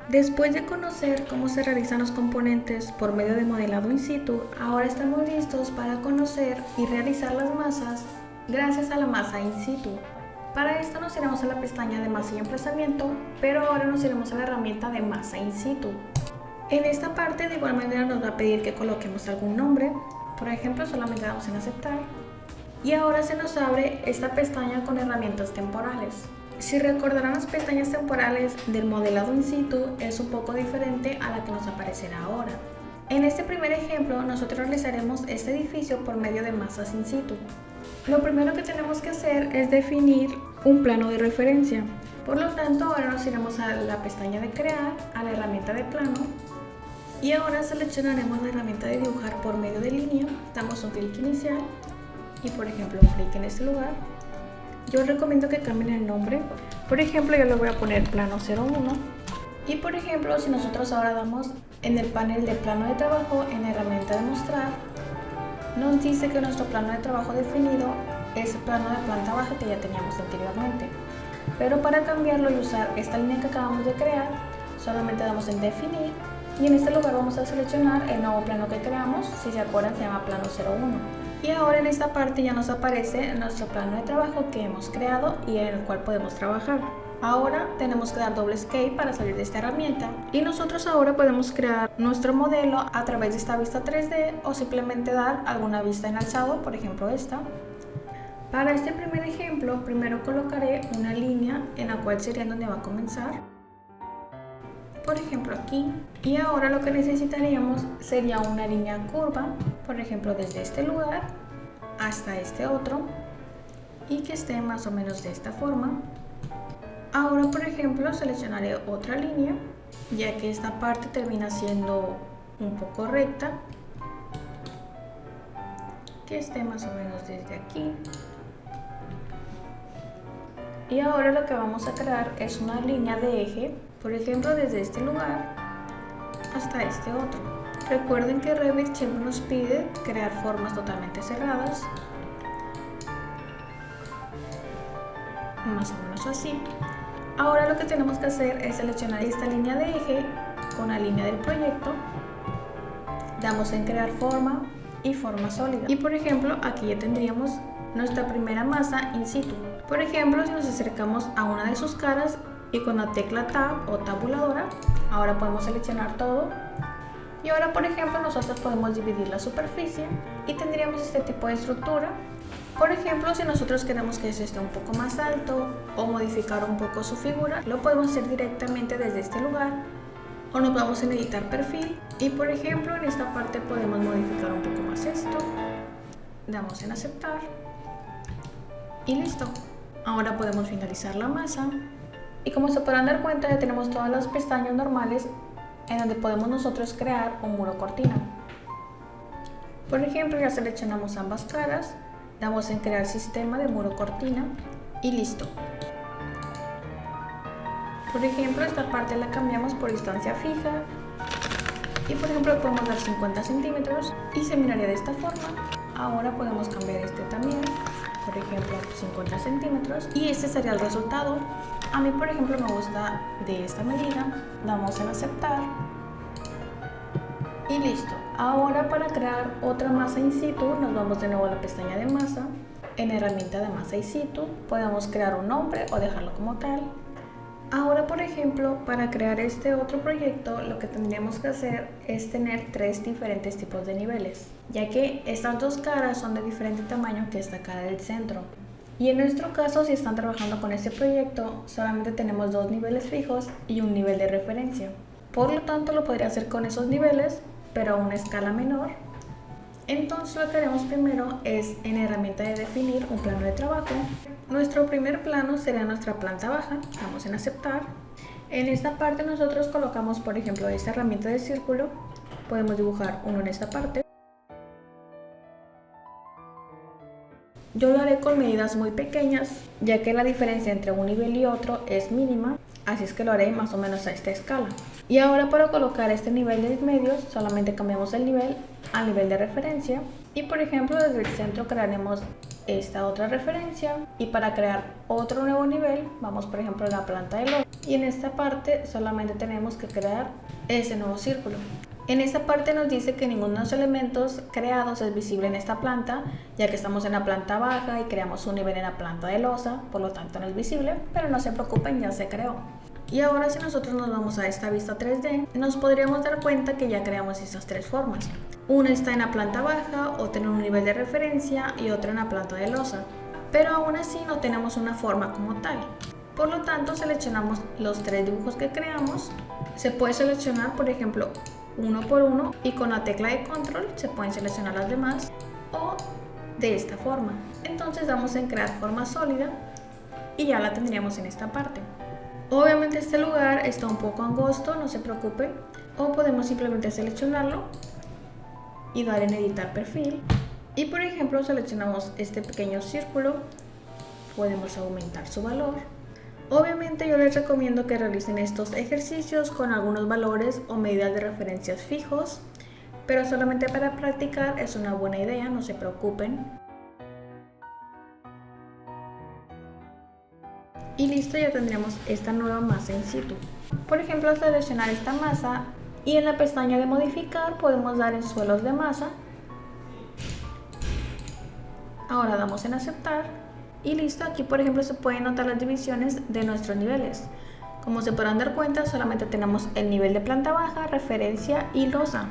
Después de conocer cómo se realizan los componentes por medio de modelado in situ, ahora estamos listos para conocer y realizar las masas gracias a la masa in situ. Para esto nos iremos a la pestaña de masa y emplazamiento, pero ahora nos iremos a la herramienta de masa in situ. En esta parte de igual manera nos va a pedir que coloquemos algún nombre, por ejemplo solamente damos en aceptar. Y ahora se nos abre esta pestaña con herramientas temporales. Si recordarán, las pestañas temporales del modelado in situ es un poco diferente a la que nos aparecerá ahora. En este primer ejemplo nosotros realizaremos este edificio por medio de masas in situ. Lo primero que tenemos que hacer es definir un plano de referencia. Por lo tanto, ahora nos iremos a la pestaña de crear, a la herramienta de plano, y ahora seleccionaremos la herramienta de dibujar por medio de línea. Damos un clic inicial y por ejemplo un clic en este lugar. Yo recomiendo que cambien el nombre. Por ejemplo, yo le voy a poner plano 01. Y por ejemplo, si nosotros ahora damos en el panel de plano de trabajo, en la herramienta de mostrar, nos dice que nuestro plano de trabajo definido es el plano de planta baja que ya teníamos anteriormente. Pero para cambiarlo y usar esta línea que acabamos de crear, solamente damos en definir y en este lugar vamos a seleccionar el nuevo plano que creamos. Si se acuerdan, se llama plano 01. Y ahora en esta parte ya nos aparece nuestro plano de trabajo que hemos creado y en el cual podemos trabajar. Ahora tenemos que dar doble escape para salir de esta herramienta y nosotros ahora podemos crear nuestro modelo a través de esta vista 3D o simplemente dar alguna vista en alzado, por ejemplo esta. Para este primer ejemplo, primero colocaré una línea en la cual sería donde va a comenzar, por ejemplo aquí. Y ahora lo que necesitaríamos sería una línea curva, por ejemplo desde este lugar hasta este otro, y que esté más o menos de esta forma. Ahora por ejemplo seleccionaré otra línea, ya que esta parte termina siendo un poco recta, que esté más o menos desde aquí. Y ahora lo que vamos a crear es una línea de eje, por ejemplo desde este lugar hasta este otro. Recuerden que Revit siempre nos pide crear formas totalmente cerradas, más o menos así. Ahora lo que tenemos que hacer es seleccionar esta línea de eje con la línea del proyecto, damos en crear forma y forma sólida. Y por ejemplo aquí ya tendríamos nuestra primera masa in situ. Por ejemplo, si nos acercamos a una de sus caras y con la tecla Tab o tabuladora, ahora podemos seleccionar todo. Y ahora por ejemplo nosotros podemos dividir la superficie y tendríamos este tipo de estructura. Por ejemplo, si nosotros queremos que este esté un poco más alto o modificar un poco su figura, lo podemos hacer directamente desde este lugar, o nos vamos en editar perfil y por ejemplo en esta parte podemos modificar un poco más esto, damos en aceptar y listo. Ahora podemos finalizar la masa y como se podrán dar cuenta ya tenemos todas las pestañas normales en donde podemos nosotros crear un muro cortina. Por ejemplo, ya seleccionamos ambas caras, damos en crear sistema de muro cortina y listo. Por ejemplo, esta parte la cambiamos por distancia fija y por ejemplo podemos dar 50 centímetros y se miraría de esta forma. Ahora podemos cambiar este también, por ejemplo 50 centímetros y este sería el resultado. A mí por ejemplo me gusta de esta medida, damos en aceptar y listo. Ahora para crear otra masa in situ nos vamos de nuevo a la pestaña de masa. En la herramienta de masa in situ podemos crear un nombre o dejarlo como tal. Ahora por ejemplo para crear este otro proyecto lo que tendríamos que hacer es tener tres diferentes tipos de niveles, ya que estas dos caras son de diferente tamaño que esta cara del centro. Y en nuestro caso, si están trabajando con este proyecto, solamente tenemos dos niveles fijos y un nivel de referencia. Por lo tanto, lo podría hacer con esos niveles, pero a una escala menor. Entonces, lo que haremos primero es en la herramienta de definir un plano de trabajo. Nuestro primer plano será nuestra planta baja. Damos en aceptar. En esta parte nosotros colocamos, por ejemplo, esta herramienta de círculo. Podemos dibujar uno en esta parte. Yo lo haré con medidas muy pequeñas, ya que la diferencia entre un nivel y otro es mínima, así es que lo haré más o menos a esta escala. Y ahora para colocar este nivel de medios, solamente cambiamos el nivel al nivel de referencia. Y por ejemplo, desde el centro crearemos esta otra referencia. Y para crear otro nuevo nivel, vamos por ejemplo a la planta del otro. y en esta parte solamente tenemos que crear ese nuevo círculo. En esta parte nos dice que ninguno de los elementos creados es visible en esta planta, ya que estamos en la planta baja y creamos un nivel en la planta de losa, por lo tanto no es visible, pero no se preocupen, ya se creó. Y ahora si nosotros nos vamos a esta vista 3D, nos podríamos dar cuenta que ya creamos esas tres formas. Una está en la planta baja, otra en un nivel de referencia y otra en la planta de losa, pero aún así no tenemos una forma como tal. Por lo tanto, seleccionamos los tres dibujos que creamos. Se puede seleccionar, por ejemplo, uno por uno, y con la tecla de control se pueden seleccionar las demás, o de esta forma. Entonces damos en crear forma sólida y ya la tendríamos en esta parte. Obviamente este lugar está un poco angosto, no se preocupen, o podemos simplemente seleccionarlo y dar en editar perfil, y por ejemplo seleccionamos este pequeño círculo, podemos aumentar su valor. Obviamente yo les recomiendo que realicen estos ejercicios con algunos valores o medidas de referencias fijos, pero solamente para practicar es una buena idea, no se preocupen. Y listo, ya tendremos esta nueva masa in situ. Por ejemplo, seleccionar esta masa y en la pestaña de modificar podemos dar en suelos de masa. Ahora damos en aceptar. Y listo, aquí por ejemplo se pueden notar las divisiones de nuestros niveles. Como se podrán dar cuenta, solamente tenemos el nivel de planta baja, referencia y losa.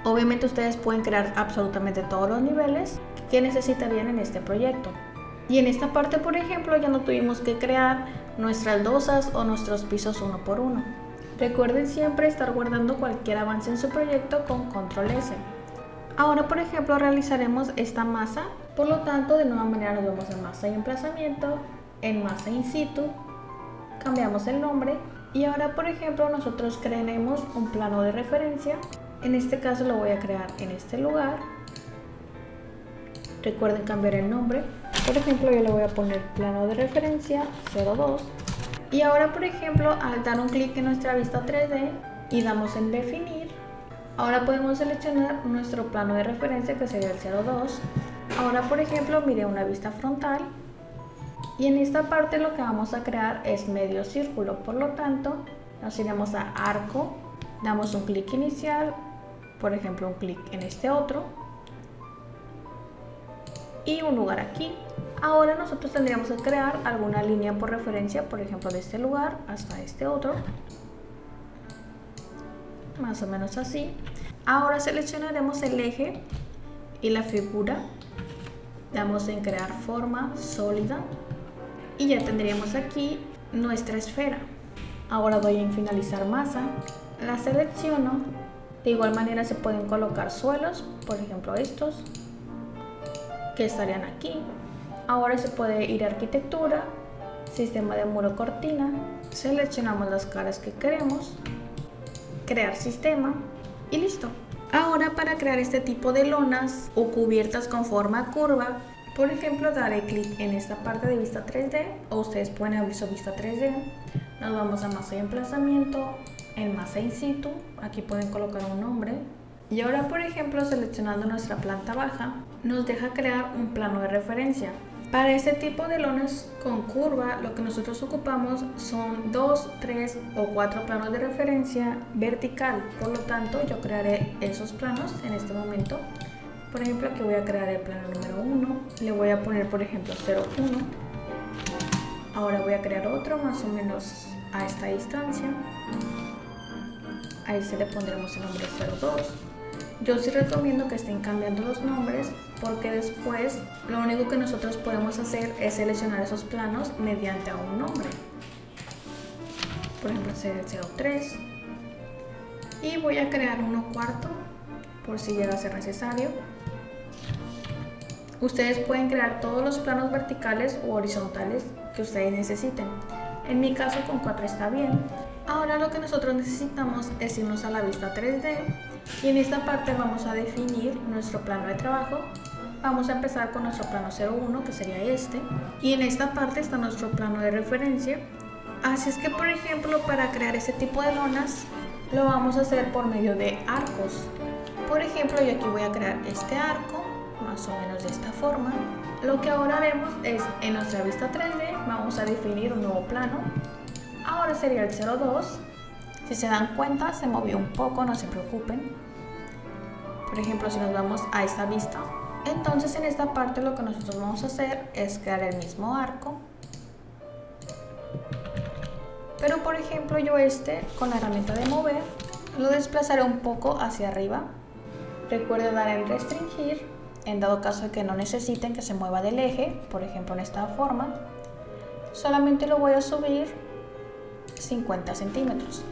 Obviamente ustedes pueden crear absolutamente todos los niveles que necesitarían en este proyecto. Y en esta parte, por ejemplo, ya no tuvimos que crear nuestras losas o nuestros pisos uno por uno. Recuerden siempre estar guardando cualquier avance en su proyecto con control S. Ahora, por ejemplo, realizaremos esta masa. Por lo tanto, de nueva manera nos vamos a masa y emplazamiento, en masa in situ, cambiamos el nombre y ahora, por ejemplo, nosotros crearemos un plano de referencia. En este caso lo voy a crear en este lugar. Recuerden cambiar el nombre. Por ejemplo, yo le voy a poner plano de referencia 02. Y ahora, por ejemplo, al dar un clic en nuestra vista 3D y damos en definir, ahora podemos seleccionar nuestro plano de referencia, que sería el 02. Ahora, por ejemplo, mire una vista frontal y en esta parte lo que vamos a crear es medio círculo. Por lo tanto, nos iremos a arco, damos un clic inicial, por ejemplo un clic en este otro y un lugar aquí. Ahora nosotros tendríamos que crear alguna línea por referencia, por ejemplo de este lugar hasta este otro, más o menos así. Ahora seleccionaremos el eje y la figura, damos en crear forma sólida y ya tendríamos aquí nuestra esfera. Ahora doy en finalizar masa, la selecciono. De igual manera se pueden colocar suelos, por ejemplo estos que estarían aquí. Ahora se puede ir a arquitectura, sistema de muro cortina, seleccionamos las caras que queremos, crear sistema y listo. Ahora, para crear este tipo de lonas o cubiertas con forma curva, por ejemplo daré clic en esta parte de vista 3D o ustedes pueden abrir su vista 3D. Nos vamos a masa y emplazamiento, en masa in situ, aquí pueden colocar un nombre. Y ahora, por ejemplo, seleccionando nuestra planta baja, nos deja crear un plano de referencia. Para este tipo de lonas con curva, lo que nosotros ocupamos son 2, 3 o 4 planos de referencia vertical. Por lo tanto, yo crearé esos planos en este momento. Por ejemplo, aquí voy a crear el plano número 1. Le voy a poner, por ejemplo, 0,1. Ahora voy a crear otro más o menos a esta distancia. Ahí se le pondremos el nombre 0,2. Yo sí recomiendo que estén cambiando los nombres porque después lo único que nosotros podemos hacer es seleccionar esos planos mediante a un nombre. Por ejemplo, el 03. Y voy a crear 1/4 por si llega a ser necesario. Ustedes pueden crear todos los planos verticales o horizontales que ustedes necesiten. En mi caso con 4 está bien. Ahora lo que nosotros necesitamos es irnos a la vista 3D y en esta parte vamos a definir nuestro plano de trabajo. Vamos a empezar con nuestro plano 01, que sería este, y en esta parte está nuestro plano de referencia. Así es que, por ejemplo, para crear este tipo de lonas lo vamos a hacer por medio de arcos. Por ejemplo, yo aquí voy a crear este arco más o menos de esta forma. Lo que ahora haremos es, en nuestra vista 3D vamos a definir un nuevo plano. Ahora sería el 0,2. Si se dan cuenta, se movió un poco, no se preocupen. Por ejemplo, si nos vamos a esta vista, entonces en esta parte lo que nosotros vamos a hacer es crear el mismo arco. Pero por ejemplo yo con la herramienta de mover, lo desplazaré un poco hacia arriba. Recuerden dar en restringir, en dado caso de que no necesiten que se mueva del eje, por ejemplo en esta forma. Solamente lo voy a subir 50 centímetros.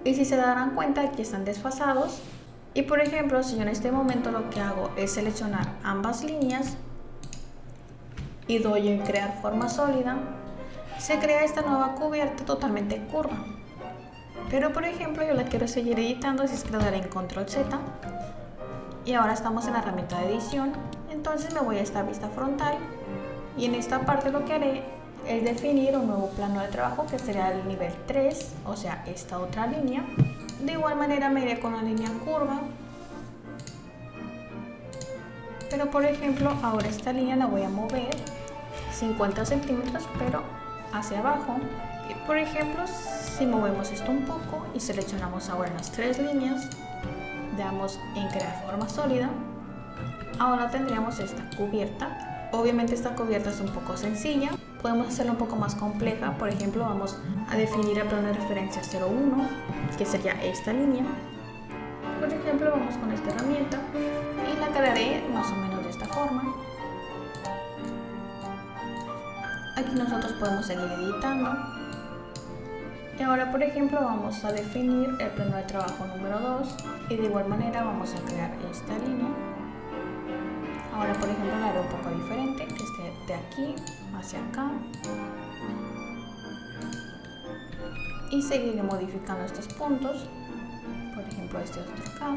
Y si se darán cuenta, aquí están desfasados. Y por ejemplo, si yo en este momento lo que hago es seleccionar ambas líneas y doy en crear forma sólida, se crea esta nueva cubierta totalmente curva. Pero por ejemplo yo la quiero seguir editando, así es que le daré en control Z. Y ahora estamos en la herramienta de edición, entonces me voy a esta vista frontal y en esta parte lo que haré es definir un nuevo plano de trabajo que será el nivel 3, o sea esta otra línea. De igual manera me iré con la línea curva, pero por ejemplo ahora esta línea la voy a mover 50 centímetros pero hacia abajo. Y por ejemplo si movemos esto un poco y seleccionamos ahora las tres líneas, damos en crear forma sólida, ahora tendríamos esta cubierta. Obviamente esta cubierta es un poco sencilla, podemos hacerla un poco más compleja. Por ejemplo vamos a definir el plano de referencia 0,1, que sería esta línea. Por ejemplo vamos con esta herramienta y la crearé más o menos de esta forma. Aquí nosotros podemos seguir editando. Y ahora por ejemplo vamos a definir el plano de trabajo número 2 y de igual manera vamos a crear esta línea. Ahora por ejemplo la haré un poco diferente, que esté de aquí hacia acá. Y seguiré modificando estos puntos, por ejemplo este otro acá.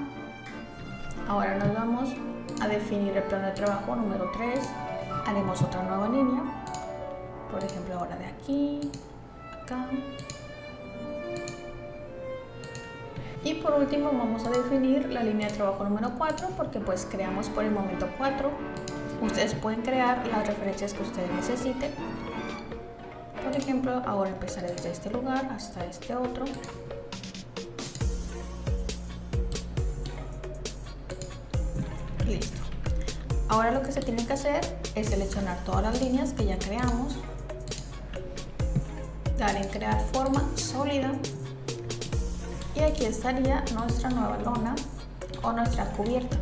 Ahora nos vamos a definir el plano de trabajo número 3, haremos otra nueva línea, por ejemplo ahora de aquí, acá. Y por último vamos a definir la línea de trabajo número 4 porque pues creamos por el momento 4. Ustedes pueden crear las referencias que ustedes necesiten. Por ejemplo, ahora empezaré desde este lugar hasta este otro. Listo. Ahora lo que se tiene que hacer es seleccionar todas las líneas que ya creamos, dar en crear forma sólida y aquí estaría nuestra nueva lona o nuestra cubierta.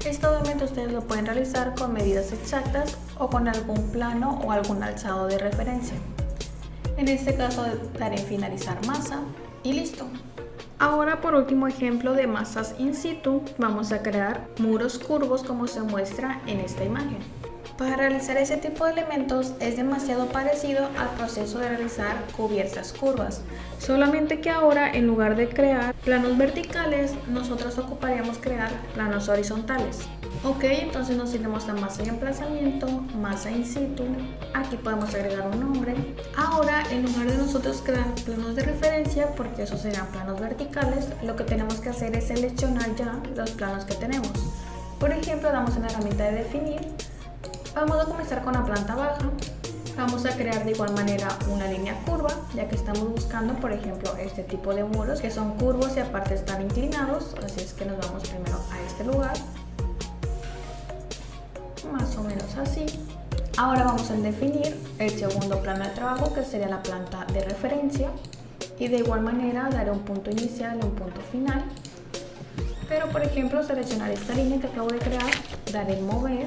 Esto obviamente ustedes lo pueden realizar con medidas exactas o con algún plano o algún alzado de referencia. En este caso daré en finalizar masa y listo. Ahora por último ejemplo de masas in situ, vamos a crear muros curvos como se muestra en esta imagen. Para realizar ese tipo de elementos es demasiado parecido al proceso de realizar cubiertas curvas, solamente que ahora en lugar de crear planos verticales, nosotros ocuparíamos crear planos horizontales. Ok, entonces nos iremos a masa y emplazamiento, masa in situ, aquí podemos agregar un nombre. Ahora en lugar de nosotros crear planos de referencia, porque esos serán planos verticales, lo que tenemos que hacer es seleccionar ya los planos que tenemos. Por ejemplo, damos en la herramienta de definir. Vamos a comenzar con la planta baja. Vamos a crear de igual manera una línea curva, ya que estamos buscando, por ejemplo, este tipo de muros que son curvos y aparte están inclinados. Así es que nos vamos primero a este lugar, más o menos así. Ahora vamos a definir el segundo plano de trabajo, que sería la planta de referencia. Y de igual manera daré un punto inicial y un punto final. Pero por ejemplo, seleccionar esta línea que acabo de crear, daré en mover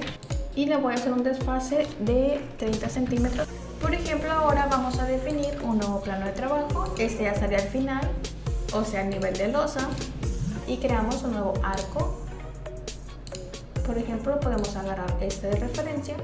y le voy a hacer un desfase de 30 centímetros. Por ejemplo, ahora vamos a definir un nuevo plano de trabajo. Este ya sería el final, o sea, el nivel de losa, y creamos un nuevo arco. Por ejemplo, podemos agarrar este de referencia.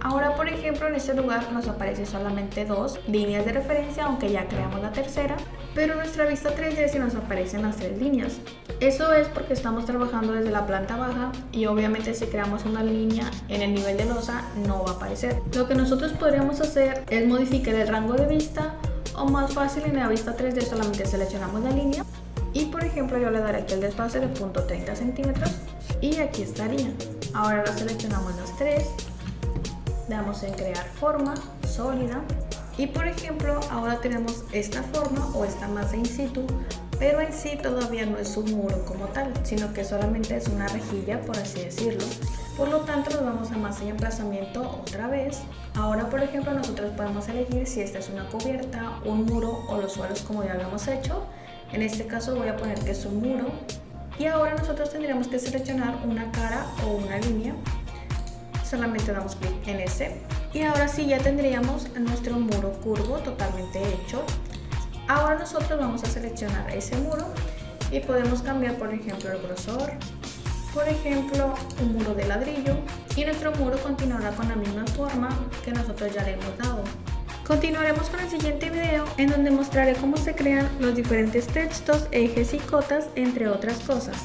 Ahora, por ejemplo, en este lugar nos aparecen solamente dos líneas de referencia, aunque ya creamos la tercera, pero en nuestra vista 3D sí nos aparecen las tres líneas. Eso es porque estamos trabajando desde la planta baja y obviamente si creamos una línea en el nivel de losa no va a aparecer. Lo que nosotros podríamos hacer es modificar el rango de vista, o más fácil, en la vista 3D solamente seleccionamos la línea y por ejemplo yo le daré aquí el desfase de 0.30 centímetros y aquí estaría. Ahora lo seleccionamos las tres, damos en crear forma sólida Y por ejemplo, ahora tenemos esta forma o esta masa in situ, pero en sí todavía no es un muro como tal, sino que solamente es una rejilla, por así decirlo. Por lo tanto, nos vamos a masa y emplazamiento otra vez. Ahora, por ejemplo, nosotros podemos elegir si esta es una cubierta, un muro o los suelos como ya habíamos hecho. En este caso voy a poner que es un muro. Y ahora nosotros tendríamos que seleccionar una cara o una línea. Solamente damos clic en ese. Y ahora sí ya tendríamos nuestro muro curvo totalmente hecho. Ahora nosotros vamos a seleccionar ese muro y podemos cambiar, por ejemplo, el grosor. Por ejemplo, un muro de ladrillo, y nuestro muro continuará con la misma forma que nosotros ya le hemos dado. Continuaremos con el siguiente video en donde mostraré cómo se crean los diferentes textos, ejes y cotas, entre otras cosas.